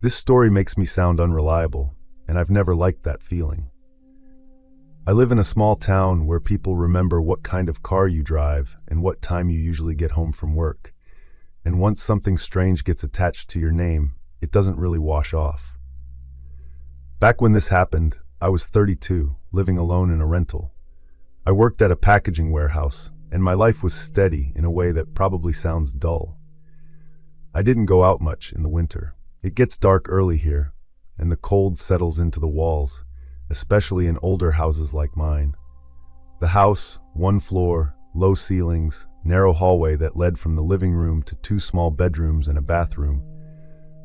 This story makes me sound unreliable, and I've never liked that feeling. I live in a small town where people remember what kind of car you drive and what time you usually get home from work. And once something strange gets attached to your name, it doesn't really wash off. Back when this happened, I was 32, living alone in a rental. I worked at a packaging warehouse, and my life was steady in a way that probably sounds dull. I didn't go out much in the winter. It gets dark early here, and the cold settles into the walls, especially in older houses like mine. The house, one floor, low ceilings, narrow hallway that led from the living room to two small bedrooms and a bathroom.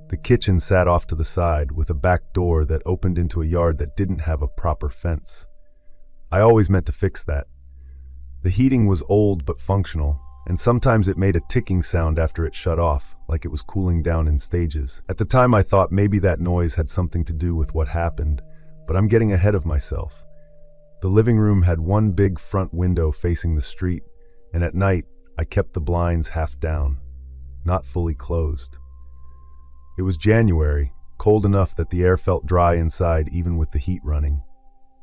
The kitchen sat off to the side with a back door that opened into a yard that didn't have a proper fence. I always meant to fix that. The heating was old but functional, and sometimes it made a ticking sound after it shut off, like it was cooling down in stages. At the time I thought maybe that noise had something to do with what happened, but I'm getting ahead of myself. The living room had one big front window facing the street, and at night I kept the blinds half down, not fully closed. It was January, cold enough that the air felt dry inside even with the heat running.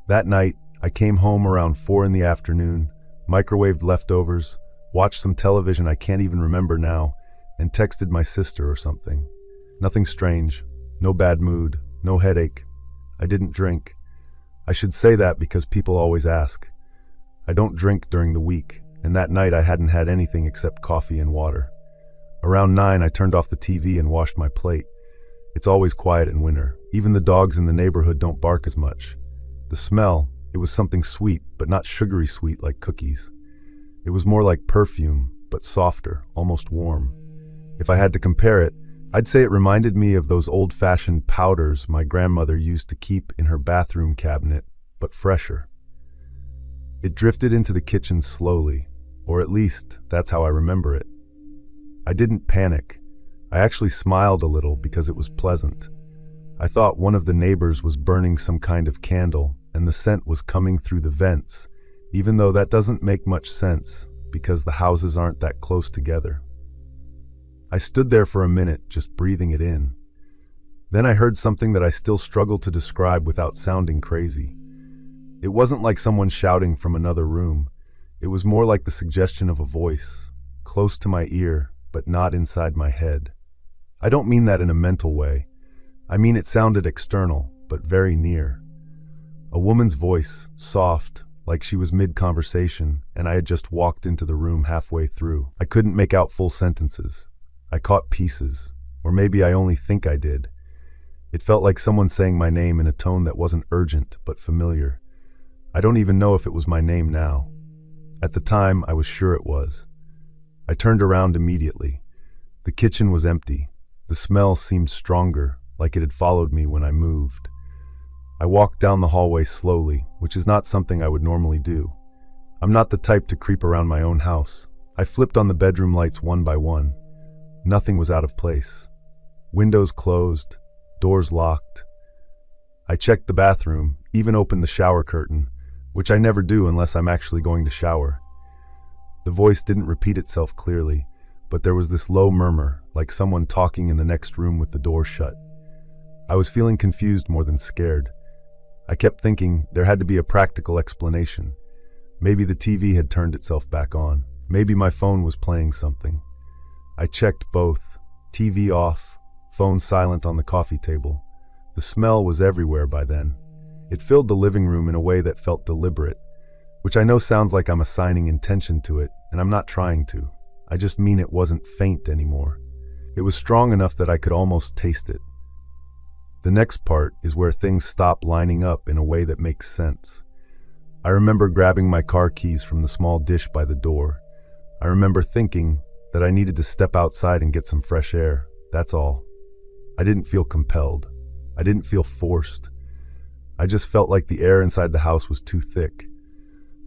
That night, I came home around 4 in the afternoon, microwaved leftovers, watched some television I can't even remember now, and texted my sister or something. Nothing strange, no bad mood, no headache. I didn't drink. I should say that because people always ask. I don't drink during the week, and that night I hadn't had anything except coffee and water. Around 9, I turned off the TV and washed my plate. It's always quiet in winter. Even the dogs in the neighborhood don't bark as much. The smell, it was something sweet, but not sugary sweet like cookies. It was more like perfume, but softer, almost warm. If I had to compare it, I'd say it reminded me of those old-fashioned powders my grandmother used to keep in her bathroom cabinet, but fresher. It drifted into the kitchen slowly, or at least that's how I remember it. I didn't panic. I actually smiled a little because it was pleasant. I thought one of the neighbors was burning some kind of candle, and the scent was coming through the vents, even though that doesn't make much sense because the houses aren't that close together. I stood there for a minute, just breathing it in. Then I heard something that I still struggle to describe without sounding crazy. It wasn't like someone shouting from another room. It was more like the suggestion of a voice, close to my ear, but not inside my head. I don't mean that in a mental way. I mean it sounded external, but very near. A woman's voice, soft, like she was mid-conversation, and I had just walked into the room halfway through. I couldn't make out full sentences. I caught pieces, or maybe I only think I did. It felt like someone saying my name in a tone that wasn't urgent, but familiar. I don't even know if it was my name now. At the time, I was sure it was. I turned around immediately. The kitchen was empty. The smell seemed stronger, like it had followed me when I moved. I walked down the hallway slowly, which is not something I would normally do. I'm not the type to creep around my own house. I flipped on the bedroom lights one by one. Nothing was out of place. Windows closed, doors locked. I checked the bathroom, even opened the shower curtain, which I never do unless I'm actually going to shower. The voice didn't repeat itself clearly, but there was this low murmur, like someone talking in the next room with the door shut. I was feeling confused more than scared. I kept thinking there had to be a practical explanation. Maybe the TV had turned itself back on. Maybe my phone was playing something. I checked both, TV off, phone silent on the coffee table. The smell was everywhere by then. It filled the living room in a way that felt deliberate, which I know sounds like I'm assigning intention to it, and I'm not trying to. I just mean it wasn't faint anymore. It was strong enough that I could almost taste it. The next part is where things stop lining up in a way that makes sense. I remember grabbing my car keys from the small dish by the door. I remember thinking that I needed to step outside and get some fresh air. That's all. I didn't feel compelled. I didn't feel forced. I just felt like the air inside the house was too thick.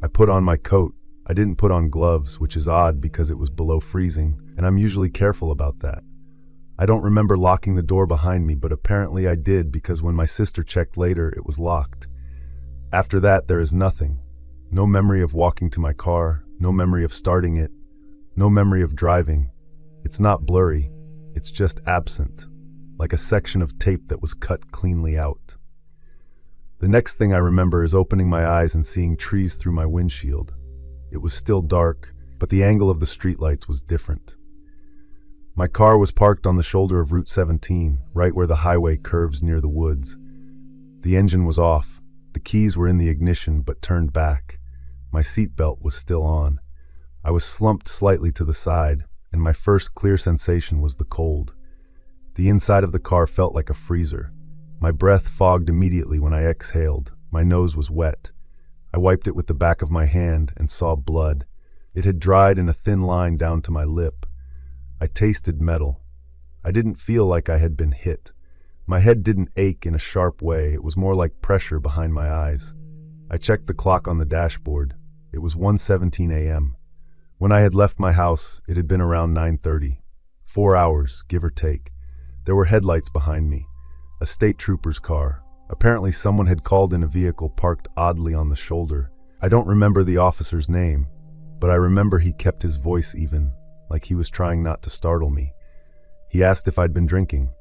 I put on my coat. I didn't put on gloves, which is odd because it was below freezing, and I'm usually careful about that. I don't remember locking the door behind me, but apparently I did because when my sister checked later, it was locked. After that, there is nothing. No memory of walking to my car, no memory of starting it, no memory of driving. It's not blurry, it's just absent. like a section of tape that was cut cleanly out. The next thing I remember is opening my eyes and seeing trees through my windshield. It was still dark, but the angle of the streetlights was different. My car was parked on the shoulder of Route 17, right where the highway curves near the woods. The engine was off. The keys were in the ignition but turned back. My seatbelt was still on. I was slumped slightly to the side, and my first clear sensation was the cold. The inside of the car felt like a freezer. My breath fogged immediately when I exhaled. My nose was wet. I wiped it with the back of my hand and saw blood. It had dried in a thin line down to my lip. I tasted metal. I didn't feel like I had been hit. My head didn't ache in a sharp way. It was more like pressure behind my eyes. I checked the clock on the dashboard. It was 1:17 a.m. When I had left my house, it had been around 9:30. 4 hours, give or take. There were headlights behind me. A state trooper's car. Apparently someone had called in a vehicle parked oddly on the shoulder. I don't remember the officer's name, but I remember he kept his voice even, like he was trying not to startle me. He asked if I'd been drinking.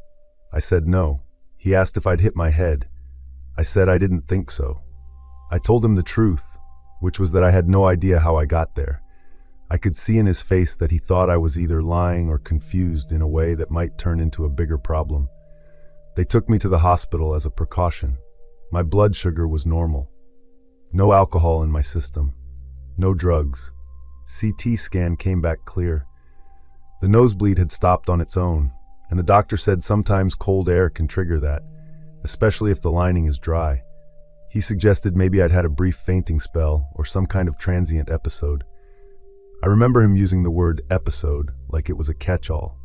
I said no. He asked if I'd hit my head. I said I didn't think so. I told him the truth, which was that I had no idea how I got there. I could see in his face that he thought I was either lying or confused in a way that might turn into a bigger problem. They took me to the hospital as a precaution. My blood sugar was normal. No alcohol in my system. No drugs. CT scan came back clear. The nosebleed had stopped on its own, and the doctor said sometimes cold air can trigger that, especially if the lining is dry. He suggested maybe I'd had a brief fainting spell or some kind of transient episode. I remember him using the word episode like it was a catch-all.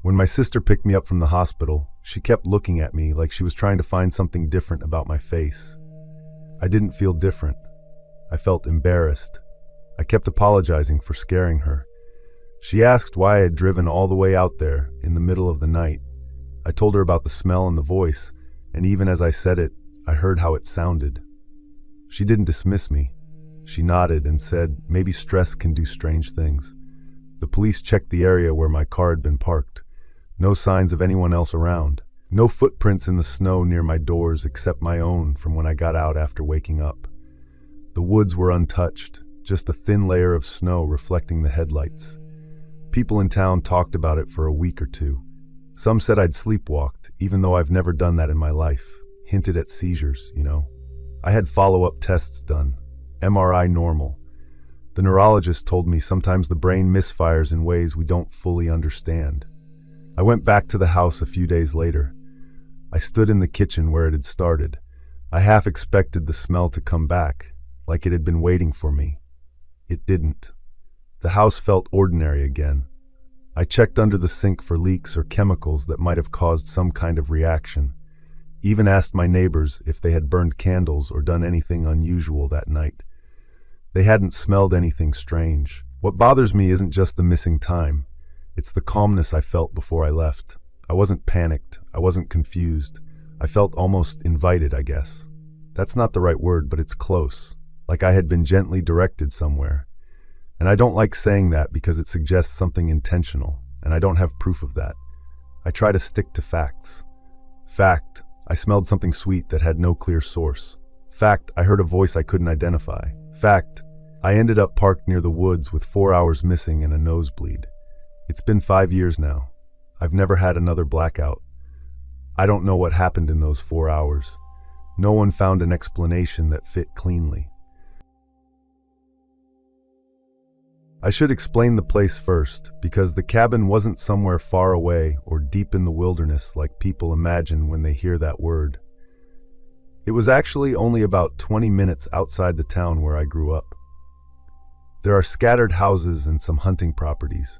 When my sister picked me up from the hospital, she kept looking at me like she was trying to find something different about my face. I didn't feel different. I felt embarrassed. I kept apologizing for scaring her. She asked why I had driven all the way out there in the middle of the night. I told her about the smell and the voice, and even as I said it, I heard how it sounded. She didn't dismiss me. She nodded and said maybe stress can do strange things. The police checked the area where my car had been parked. No signs of anyone else around. No footprints in the snow near my doors except my own from when I got out after waking up. The woods were untouched, just a thin layer of snow reflecting the headlights. People in town talked about it for a week or two. Some said I'd sleepwalked, even though I've never done that in my life. Hinted at seizures, you know. I had follow-up tests done. MRI normal. The neurologist told me sometimes the brain misfires in ways we don't fully understand. I went back to the house a few days later. I stood in the kitchen where it had started. I half expected the smell to come back, like it had been waiting for me. It didn't. The house felt ordinary again. I checked under the sink for leaks or chemicals that might have caused some kind of reaction. Even asked my neighbors if they had burned candles or done anything unusual that night. They hadn't smelled anything strange. What bothers me isn't just the missing time. It's the calmness I felt before I left. I wasn't panicked. I wasn't confused. I felt almost invited, I guess. That's not the right word, but it's close. Like I had been gently directed somewhere. And I don't like saying that because it suggests something intentional, and I don't have proof of that. I try to stick to facts. Fact, I smelled something sweet that had no clear source. Fact, I heard a voice I couldn't identify. Fact, I ended up parked near the woods with 4 hours missing and a nosebleed. It's been 5 years now. I've never had another blackout. I don't know what happened in those 4 hours. No one found an explanation that fit cleanly. I should explain the place first, because the cabin wasn't somewhere far away or deep in the wilderness like people imagine when they hear that word. It was actually only about 20 minutes outside the town where I grew up. There are scattered houses and some hunting properties,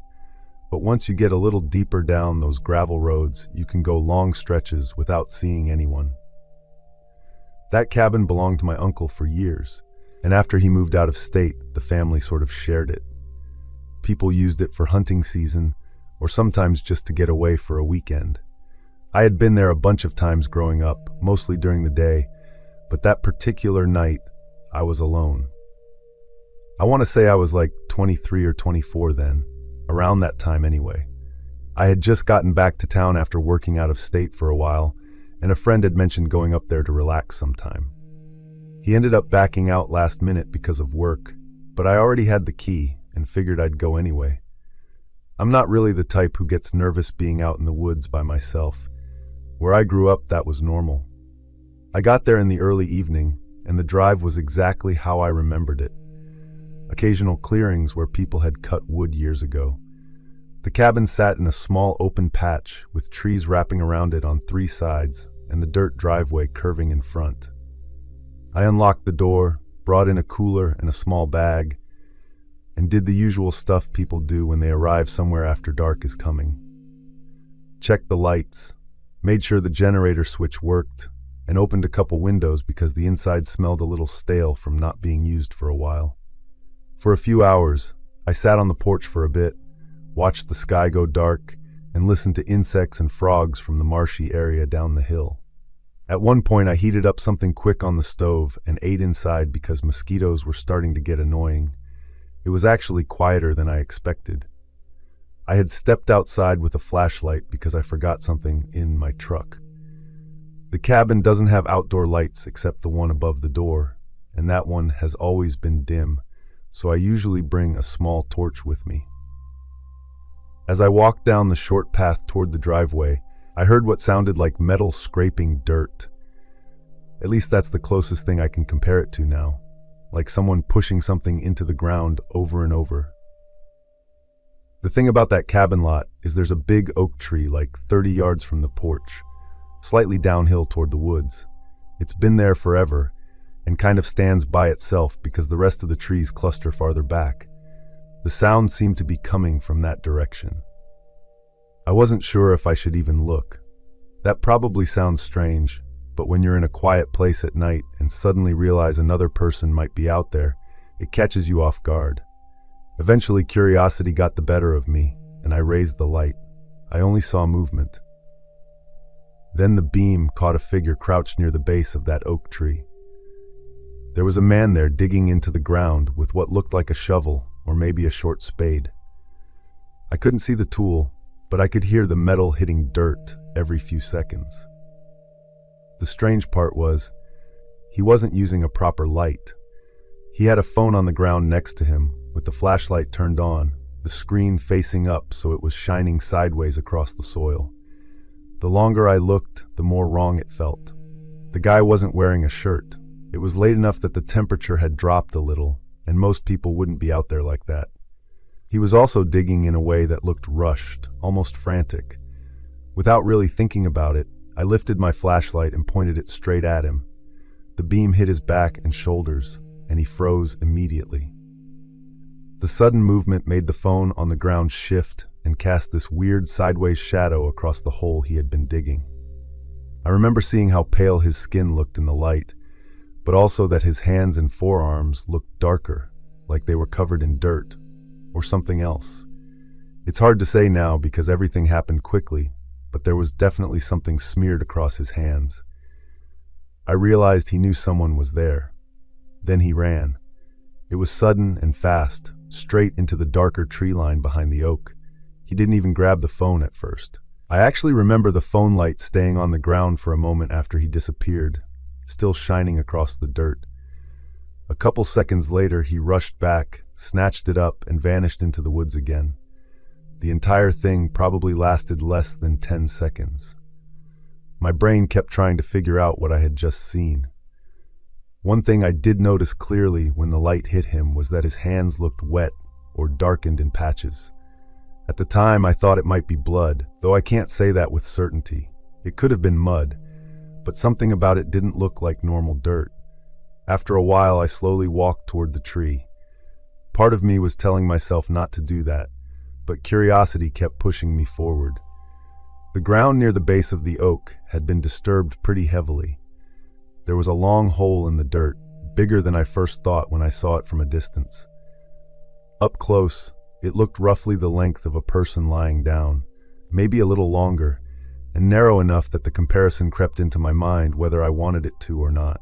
but once you get a little deeper down those gravel roads, you can go long stretches without seeing anyone. That cabin belonged to my uncle for years, and after he moved out of state, the family sort of shared it. People used it for hunting season, or sometimes just to get away for a weekend. I had been there a bunch of times growing up, mostly during the day, but that particular night, I was alone. I want to say I was like 23 or 24 then, around that time anyway. I had just gotten back to town after working out of state for a while, and a friend had mentioned going up there to relax sometime. He ended up backing out last minute because of work, but I already had the key and figured I'd go anyway. I'm not really the type who gets nervous being out in the woods by myself. Where I grew up, that was normal. I got there in the early evening, and the drive was exactly how I remembered it. Occasional clearings where people had cut wood years ago. The cabin sat in a small open patch with trees wrapping around it on 3 sides and the dirt driveway curving in front. I unlocked the door, brought in a cooler and a small bag, and did the usual stuff people do when they arrive somewhere after dark is coming. Checked the lights, made sure the generator switch worked, and opened a couple windows because the inside smelled a little stale from not being used for a while. For a few hours, I sat on the porch for a bit, watched the sky go dark, and listened to insects and frogs from the marshy area down the hill. At one point, I heated up something quick on the stove and ate inside because mosquitoes were starting to get annoying. It was actually quieter than I expected. I had stepped outside with a flashlight because I forgot something in my truck. The cabin doesn't have outdoor lights except the one above the door, and that one has always been dim, so I usually bring a small torch with me. As I walked down the short path toward the driveway, I heard what sounded like metal scraping dirt. At least that's the closest thing I can compare it to now, like someone pushing something into the ground over and over. The thing about that cabin lot is there's a big oak tree like 30 yards from the porch, slightly downhill toward the woods. It's been there forever and kind of stands by itself because the rest of the trees cluster farther back. The sound seemed to be coming from that direction. I wasn't sure if I should even look. That probably sounds strange, but when you're in a quiet place at night and suddenly realize another person might be out there, it catches you off guard. Eventually, curiosity got the better of me, and I raised the light. I only saw movement. Then the beam caught a figure crouched near the base of that oak tree. There was a man there digging into the ground with what looked like a shovel or maybe a short spade. I couldn't see the tool, but I could hear the metal hitting dirt every few seconds. The strange part was, he wasn't using a proper light. He had a phone on the ground next to him, with the flashlight turned on, the screen facing up so it was shining sideways across the soil. The longer I looked, the more wrong it felt. The guy wasn't wearing a shirt. It was late enough that the temperature had dropped a little, and most people wouldn't be out there like that. He was also digging in a way that looked rushed, almost frantic. Without really thinking about it, I lifted my flashlight and pointed it straight at him. The beam hit his back and shoulders, and he froze immediately. The sudden movement made the phone on the ground shift and cast this weird sideways shadow across the hole he had been digging. I remember seeing how pale his skin looked in the light, but also that his hands and forearms looked darker, like they were covered in dirt, or something else. It's hard to say now because everything happened quickly, but there was definitely something smeared across his hands. I realized he knew someone was there. Then he ran. It was sudden and fast, straight into the darker tree line behind the oak. He didn't even grab the phone at first. I actually remember the phone light staying on the ground for a moment after he disappeared, still shining across the dirt. A couple seconds later, he rushed back, snatched it up, and vanished into the woods again. The entire thing probably lasted less than 10 seconds. My brain kept trying to figure out what I had just seen. One thing I did notice clearly when the light hit him was that his hands looked wet or darkened in patches. At the time, I thought it might be blood, though I can't say that with certainty. It could have been mud, but something about it didn't look like normal dirt. After a while, I slowly walked toward the tree. Part of me was telling myself not to do that, but curiosity kept pushing me forward. The ground near the base of the oak had been disturbed pretty heavily. There was a long hole in the dirt, bigger than I first thought when I saw it from a distance. Up close, it looked roughly the length of a person lying down, maybe a little longer, and narrow enough that the comparison crept into my mind whether I wanted it to or not.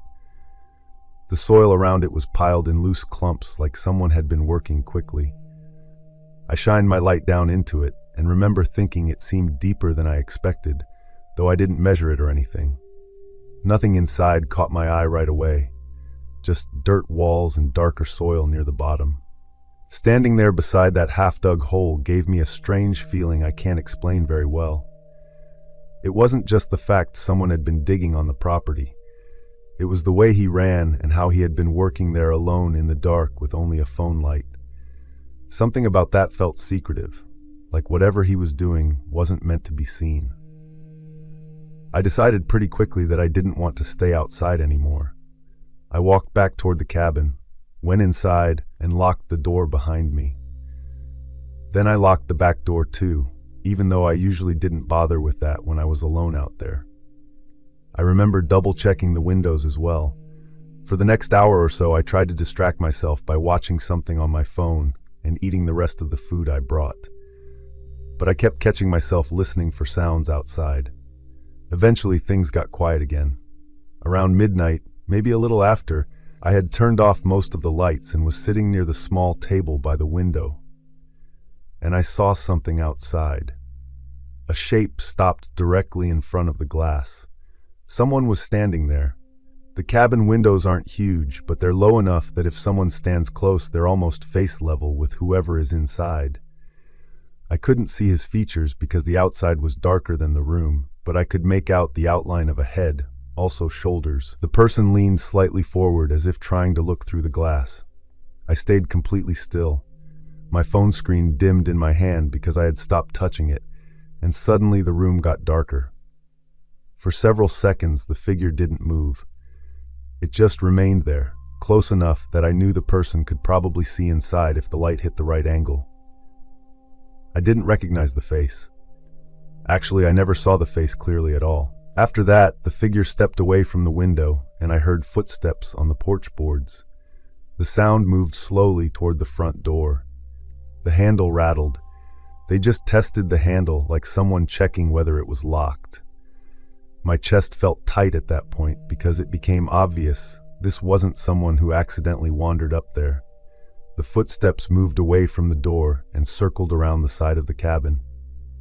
The soil around it was piled in loose clumps like someone had been working quickly. I shined my light down into it, and remember thinking it seemed deeper than I expected, though I didn't measure it or anything. Nothing inside caught my eye right away, just dirt walls and darker soil near the bottom. Standing there beside that half-dug hole gave me a strange feeling I can't explain very well. It wasn't just the fact someone had been digging on the property. It was the way he ran and how he had been working there alone in the dark with only a phone light. Something about that felt secretive, like whatever he was doing wasn't meant to be seen. I decided pretty quickly that I didn't want to stay outside anymore. I walked back toward the cabin, went inside, and locked the door behind me. Then I locked the back door too, even though I usually didn't bother with that when I was alone out there. I remember double-checking the windows as well. For the next hour or so, I tried to distract myself by watching something on my phone and eating the rest of the food I brought. But I kept catching myself listening for sounds outside. Eventually, things got quiet again. Around midnight, maybe a little after, I had turned off most of the lights and was sitting near the small table by the window. And I saw something outside. A shape stopped directly in front of the glass. Someone was standing there. The cabin windows aren't huge, but they're low enough that if someone stands close, they're almost face level with whoever is inside. I couldn't see his features because the outside was darker than the room, but I could make out the outline of a head, also shoulders. The person leaned slightly forward as if trying to look through the glass. I stayed completely still. My phone screen dimmed in my hand because I had stopped touching it, and suddenly the room got darker. For several seconds, the figure didn't move. It just remained there, close enough that I knew the person could probably see inside if the light hit the right angle. I didn't recognize the face. Actually, I never saw the face clearly at all. After that, the figure stepped away from the window, and I heard footsteps on the porch boards. The sound moved slowly toward the front door. The handle rattled. They just tested the handle like someone checking whether it was locked. My chest felt tight at that point because it became obvious this wasn't someone who accidentally wandered up there. The footsteps moved away from the door and circled around the side of the cabin.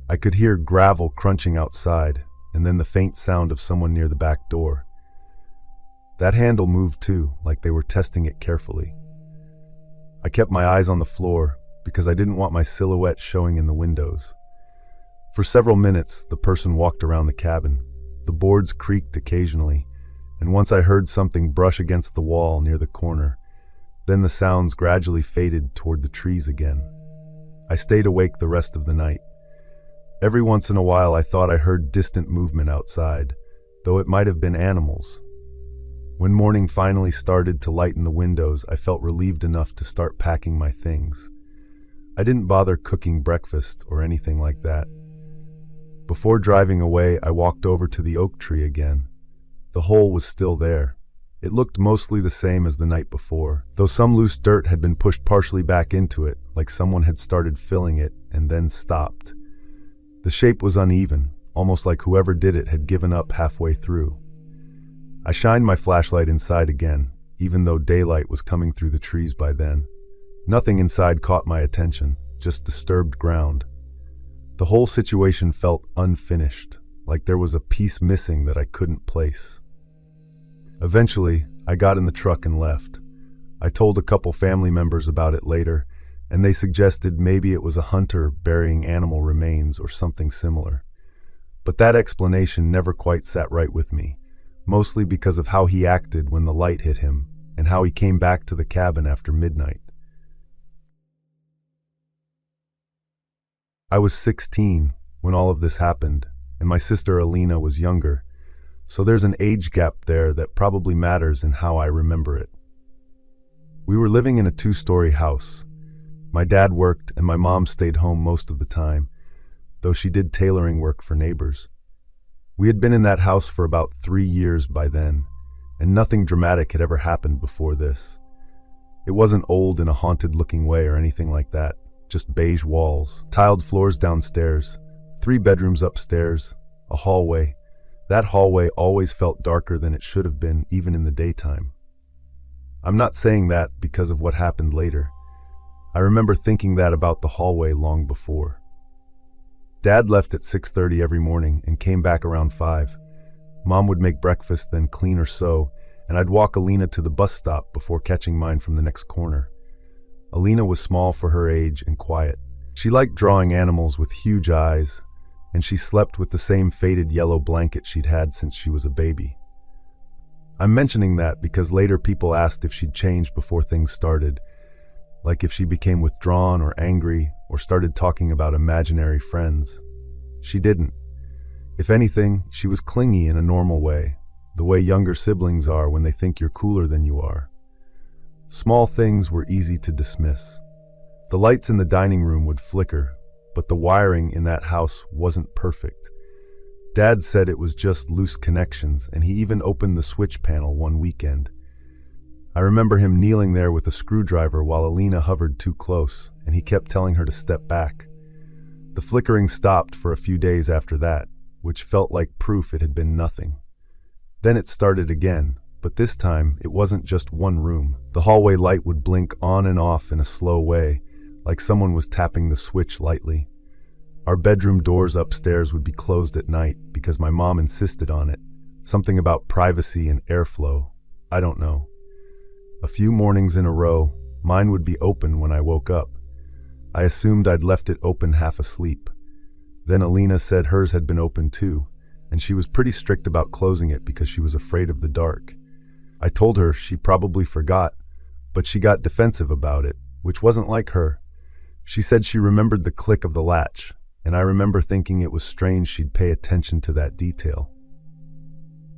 I could hear gravel crunching outside, and then the faint sound of someone near the back door. That handle moved too, like they were testing it carefully. I kept my eyes on the floor because I didn't want my silhouette showing in the windows. For several minutes, the person walked around the cabin. The boards creaked occasionally, and once I heard something brush against the wall near the corner. Then the sounds gradually faded toward the trees again. I stayed awake the rest of the night. Every once in a while I thought I heard distant movement outside, though it might have been animals. When morning finally started to lighten the windows, I felt relieved enough to start packing my things. I didn't bother cooking breakfast or anything like that. Before driving away, I walked over to the oak tree again. The hole was still there. It looked mostly the same as the night before, though some loose dirt had been pushed partially back into it, like someone had started filling it and then stopped. The shape was uneven, almost like whoever did it had given up halfway through. I shined my flashlight inside again, even though daylight was coming through the trees by then. Nothing inside caught my attention, just disturbed ground. The whole situation felt unfinished, like there was a piece missing that I couldn't place. Eventually, I got in the truck and left. I told a couple family members about it later, and they suggested maybe it was a hunter burying animal remains or something similar. But that explanation never quite sat right with me, mostly because of how he acted when the light hit him and how he came back to the cabin after midnight. I was 16 when all of this happened, and my sister Alina was younger, so there's an age gap there that probably matters in how I remember it. We were living in a 2-story house. My dad worked and my mom stayed home most of the time, though she did tailoring work for neighbors. We had been in that house for about 3 years by then, and nothing dramatic had ever happened before this. It wasn't old in a haunted-looking way or anything like that. Just beige walls, tiled floors downstairs, 3 bedrooms upstairs, a hallway. That hallway always felt darker than it should have been, even in the daytime. I'm not saying that because of what happened later. I remember thinking that about the hallway long before. Dad left at 6:30 every morning and came back around 5. Mom would make breakfast, then clean or sew, and I'd walk Alina to the bus stop before catching mine from the next corner. Alina was small for her age and quiet. She liked drawing animals with huge eyes, and she slept with the same faded yellow blanket she'd had since she was a baby. I'm mentioning that because later people asked if she'd changed before things started, like if she became withdrawn or angry or started talking about imaginary friends. She didn't. If anything, she was clingy in a normal way, the way younger siblings are when they think you're cooler than you are. Small things were easy to dismiss. The lights in the dining room would flicker, but the wiring in that house wasn't perfect. Dad said it was just loose connections, and he even opened the switch panel one weekend. I remember him kneeling there with a screwdriver while Alina hovered too close, and he kept telling her to step back. The flickering stopped for a few days after that, which felt like proof it had been nothing. Then it started again, but this time it wasn't just one room. The hallway light would blink on and off in a slow way, like someone was tapping the switch lightly. Our bedroom doors upstairs would be closed at night because my mom insisted on it. Something about privacy and airflow. I don't know. A few mornings in a row, mine would be open when I woke up. I assumed I'd left it open half asleep. Then Alina said hers had been open too, and she was pretty strict about closing it because she was afraid of the dark. I told her she probably forgot, but she got defensive about it, which wasn't like her. She said she remembered the click of the latch, and I remember thinking it was strange she'd pay attention to that detail.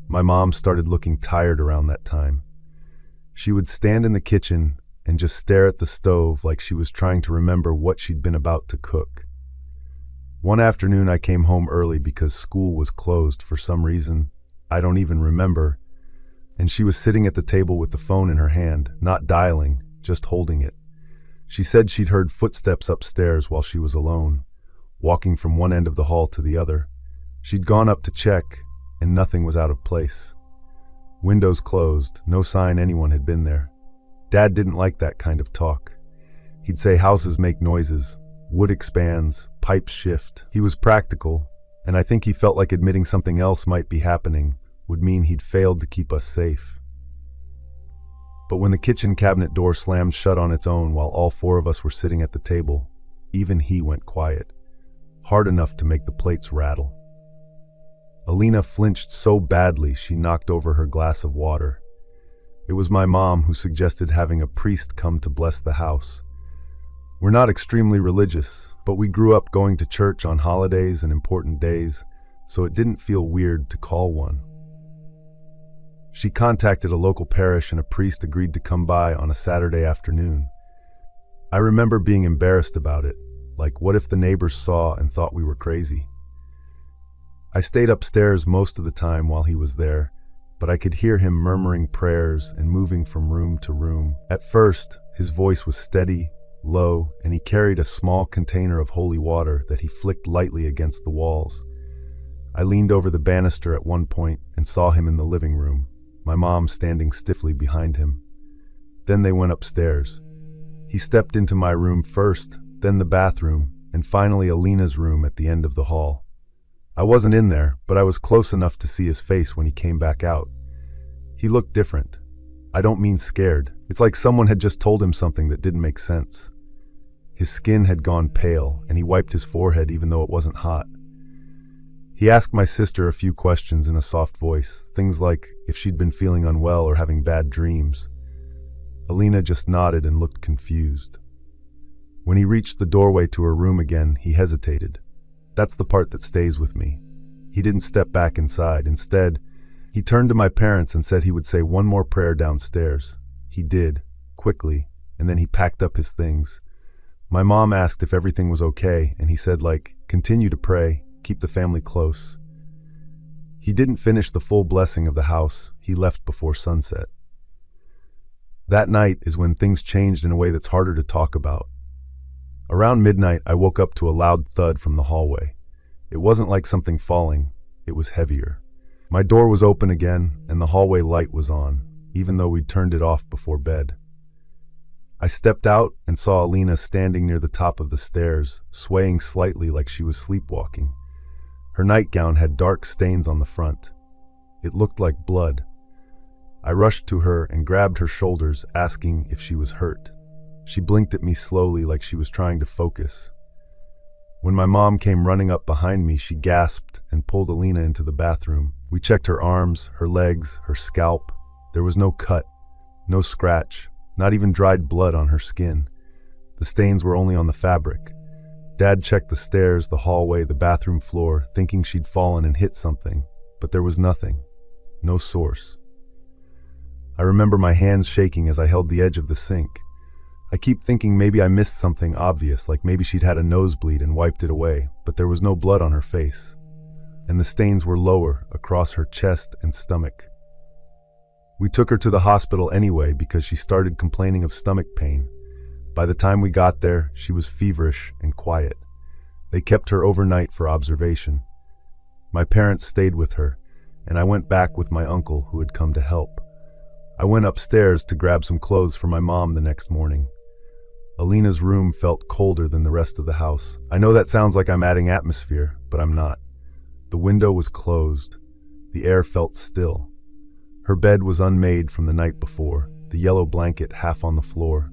My mom started looking tired around that time. She would stand in the kitchen and just stare at the stove like she was trying to remember what she'd been about to cook. One afternoon I came home early because school was closed for some reason I don't even remember, and she was sitting at the table with the phone in her hand, not dialing, just holding it. She said she'd heard footsteps upstairs while she was alone, walking from one end of the hall to the other. She'd gone up to check, and nothing was out of place. Windows closed, no sign anyone had been there. Dad didn't like that kind of talk. He'd say houses make noises, wood expands, pipes shift. He was practical, and I think he felt like admitting something else might be happening would mean he'd failed to keep us safe. But when the kitchen cabinet door slammed shut on its own while all 4 of us were sitting at the table, even he went quiet, hard enough to make the plates rattle. Alina flinched so badly she knocked over her glass of water. It was my mom who suggested having a priest come to bless the house. We're not extremely religious, but we grew up going to church on holidays and important days, so it didn't feel weird to call one. She contacted a local parish and a priest agreed to come by on a Saturday afternoon. I remember being embarrassed about it, like what if the neighbors saw and thought we were crazy? I stayed upstairs most of the time while he was there, but I could hear him murmuring prayers and moving from room to room. At first, his voice was steady, low, and he carried a small container of holy water that he flicked lightly against the walls. I leaned over the banister at one point and saw him in the living room, my mom standing stiffly behind him. Then they went upstairs. He stepped into my room first, then the bathroom, and finally Alina's room at the end of the hall. I wasn't in there, but I was close enough to see his face when he came back out. He looked different. I don't mean scared. It's like someone had just told him something that didn't make sense. His skin had gone pale, and he wiped his forehead even though it wasn't hot. He asked my sister a few questions in a soft voice, things like if she'd been feeling unwell or having bad dreams. Alina just nodded and looked confused. When he reached the doorway to her room again, he hesitated. That's the part that stays with me. He didn't step back inside. Instead, he turned to my parents and said he would say one more prayer downstairs. He did, quickly, and then he packed up his things. My mom asked if everything was okay, and he said, continue to pray, keep the family close. He didn't finish the full blessing of the house. He left before sunset. That night is when things changed in a way that's harder to talk about. Around midnight, I woke up to a loud thud from the hallway. It wasn't like something falling. It was heavier. My door was open again, and the hallway light was on, even though we'd turned it off before bed. I stepped out and saw Alina standing near the top of the stairs, swaying slightly like she was sleepwalking. Her nightgown had dark stains on the front. It looked like blood. I rushed to her and grabbed her shoulders, asking if she was hurt. She blinked at me slowly like she was trying to focus. When my mom came running up behind me, she gasped and pulled Alina into the bathroom. We checked her arms, her legs, her scalp. There was no cut, no scratch, not even dried blood on her skin. The stains were only on the fabric. Dad checked the stairs, the hallway, the bathroom floor, thinking she'd fallen and hit something, but there was nothing. No source. I remember my hands shaking as I held the edge of the sink. I keep thinking maybe I missed something obvious, like maybe she'd had a nosebleed and wiped it away, but there was no blood on her face. And the stains were lower, across her chest and stomach. We took her to the hospital anyway because she started complaining of stomach pain. By the time we got there, she was feverish and quiet. They kept her overnight for observation. My parents stayed with her, and I went back with my uncle who had come to help. I went upstairs to grab some clothes for my mom the next morning. Alina's room felt colder than the rest of the house. I know that sounds like I'm adding atmosphere, but I'm not. The window was closed. The air felt still. Her bed was unmade from the night before, the yellow blanket half on the floor.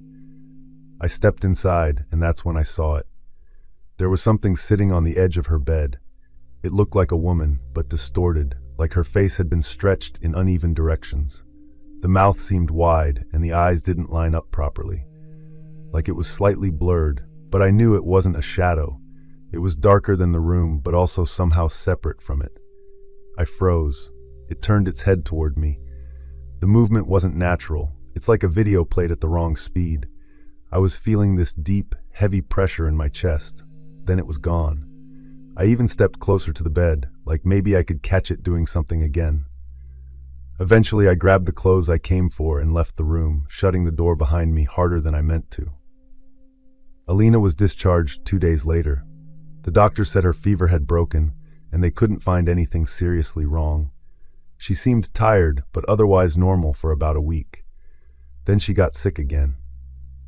I stepped inside, and that's when I saw it. There was something sitting on the edge of her bed. It looked like a woman, but distorted, like her face had been stretched in uneven directions. The mouth seemed wide, and the eyes didn't line up properly. Like it was slightly blurred, but I knew it wasn't a shadow. It was darker than the room, but also somehow separate from it. I froze. It turned its head toward me. The movement wasn't natural. It's like a video played at the wrong speed. I was feeling this deep, heavy pressure in my chest. Then it was gone. I even stepped closer to the bed, like maybe I could catch it doing something again. Eventually, I grabbed the clothes I came for and left the room, shutting the door behind me harder than I meant to. Alina was discharged 2 days later. The doctor said her fever had broken, and they couldn't find anything seriously wrong. She seemed tired, but otherwise normal for about a week. Then she got sick again.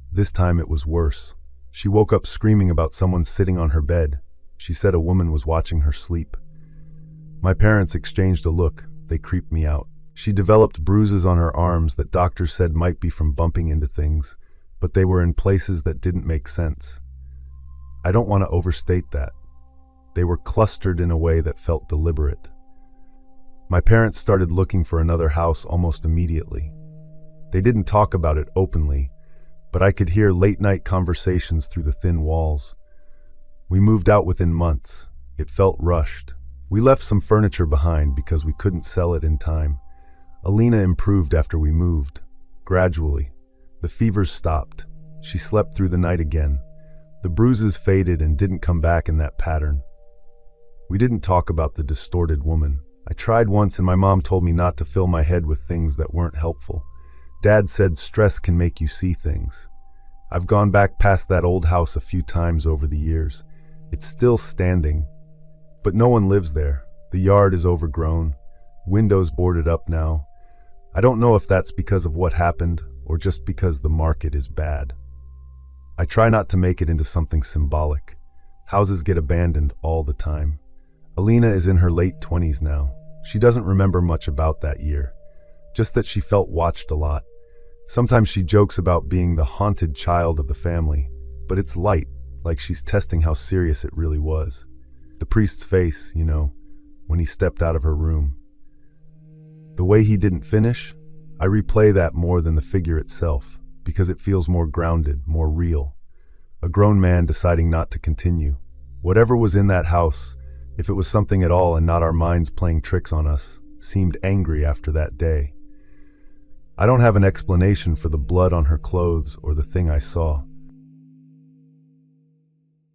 This time it was worse. She woke up screaming about someone sitting on her bed. She said a woman was watching her sleep. My parents exchanged a look. They creeped me out. She developed bruises on her arms that doctors said might be from bumping into things, but they were in places that didn't make sense. I don't want to overstate that. They were clustered in a way that felt deliberate. My parents started looking for another house almost immediately. They didn't talk about it openly, but I could hear late-night conversations through the thin walls. We moved out within months. It felt rushed. We left some furniture behind because we couldn't sell it in time. Alina improved after we moved. Gradually. The fevers stopped. She slept through the night again. The bruises faded and didn't come back in that pattern. We didn't talk about the distorted woman. I tried once and my mom told me not to fill my head with things that weren't helpful. Dad said stress can make you see things. I've gone back past that old house a few times over the years. It's still standing, but no one lives there. The yard is overgrown. Windows boarded up now. I don't know if that's because of what happened or just because the market is bad. I try not to make it into something symbolic. Houses get abandoned all the time. Alina is in her late 20s now. She doesn't remember much about that year, just that she felt watched a lot. Sometimes she jokes about being the haunted child of the family, but it's light, like she's testing how serious it really was. The priest's face, you know, when he stepped out of her room. The way he didn't finish, I replay that more than the figure itself, because it feels more grounded, more real. A grown man deciding not to continue. Whatever was in that house, if it was something at all and not our minds playing tricks on us, seemed angry after that day. I don't have an explanation for the blood on her clothes or the thing I saw.